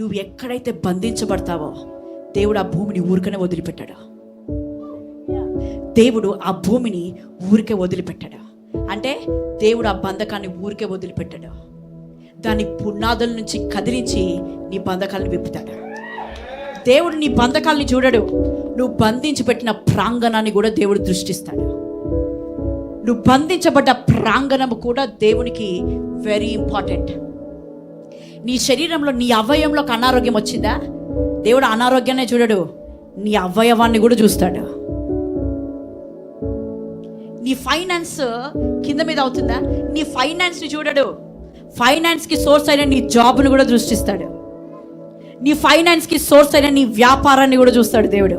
నువ్వు ఎక్కడైతే బంధించబడతావో దేవుడు ఆ భూమిని ఊరికనే వదిలిపెట్టాడు. దేవుడు ఆ భూమిని ఊరికే వదిలిపెట్టాడు. అంటే దేవుడు ఆ బంధకాన్ని ఊరికే వదిలిపెట్టాడు. దాని పునాదుల నుంచి కదిలించి నీ బంధకాలను విప్పుతాడు. దేవుడు నీ బంధకాలని చూడడు, నువ్వు బంధించి పెట్టిన ప్రాంగణాన్ని కూడా దేవుడు దృష్టిస్తాడు. నువ్వు బంధించబడ్డ ప్రాంగణం కూడా దేవునికి వెరీ ఇంపార్టెంట్. నీ శరీరంలో నీ అవయవంలోకి అనారోగ్యం వచ్చిందా, దేవుడు అనారోగ్యాన్ని చూడడు, నీ అవయవాన్ని కూడా చూస్తాడు. నీ ఫైనాన్స్ కింద మీద అవుతుందా, నీ ఫైనాన్స్ని చూడడు, ఫైనాన్స్కి సోర్స్ అయిన నీ జాబ్ను కూడా దృష్టిస్తాడు. నీ ఫైనాన్స్కి సోర్స్ అయిన నీ వ్యాపారాన్ని కూడా చూస్తాడు దేవుడు.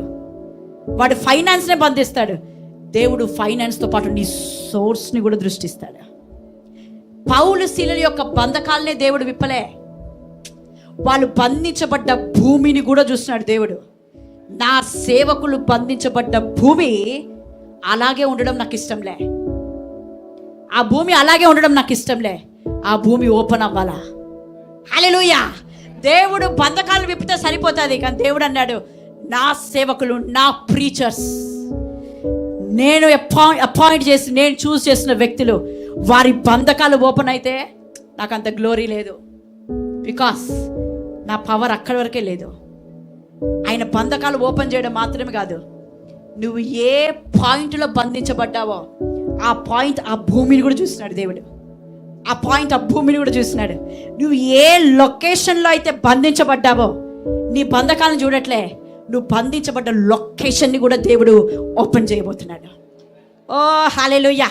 వాడు ఫైనాన్స్నే బంధిస్తాడు, దేవుడు ఫైనాన్స్తో పాటు నీ సోర్స్ని కూడా దృష్టిస్తాడు. పౌలు శీలల యొక్క బంధకాలనే దేవుడు విప్పలే, వాళ్ళు బంధించబడ్డ భూమిని కూడా చూస్తున్నాడు దేవుడు. నా సేవకులు బంధించబడ్డ భూమి అలాగే ఉండడం నాకు ఇష్టంలే, ఆ భూమి అలాగే ఉండడం నాకు ఇష్టంలే, ఆ భూమి ఓపెన్ అవ్వాలా. హల్లెలూయా. దేవుడు బంధకాలు విప్పితే సరిపోతుంది, కానీ దేవుడు అన్నాడు నా సేవకులు, నా ప్రీచర్స్, నేను అపాయింట్ చేసి నేను చూస్ చేసిన వ్యక్తులు, వారి బంధకాలు ఓపెన్ అయితే నాకు అంత గ్లోరీ లేదు. బికాస్ నా పవర్ అక్కడి వరకే లేదు. ఆయన బంధకాలు ఓపెన్ చేయడం మాత్రమే కాదు, నువ్వు ఏ పాయింట్లో బంధించబడ్డావో ఆ పాయింట్ ఆ భూమిని కూడా చూస్తున్నాడు దేవుడు. ఆ పాయింట్ ఆ భూమిని కూడా చూస్తున్నాడు. నువ్వు ఏ లొకేషన్లో అయితే బంధించబడ్డావో నీ బంధకాలను చూడట్లే, నువ్వు బంధించబడ్డ లొకేషన్ని కూడా దేవుడు ఓపెన్ చేయబోతున్నాడు. ఓ హల్లెలూయా.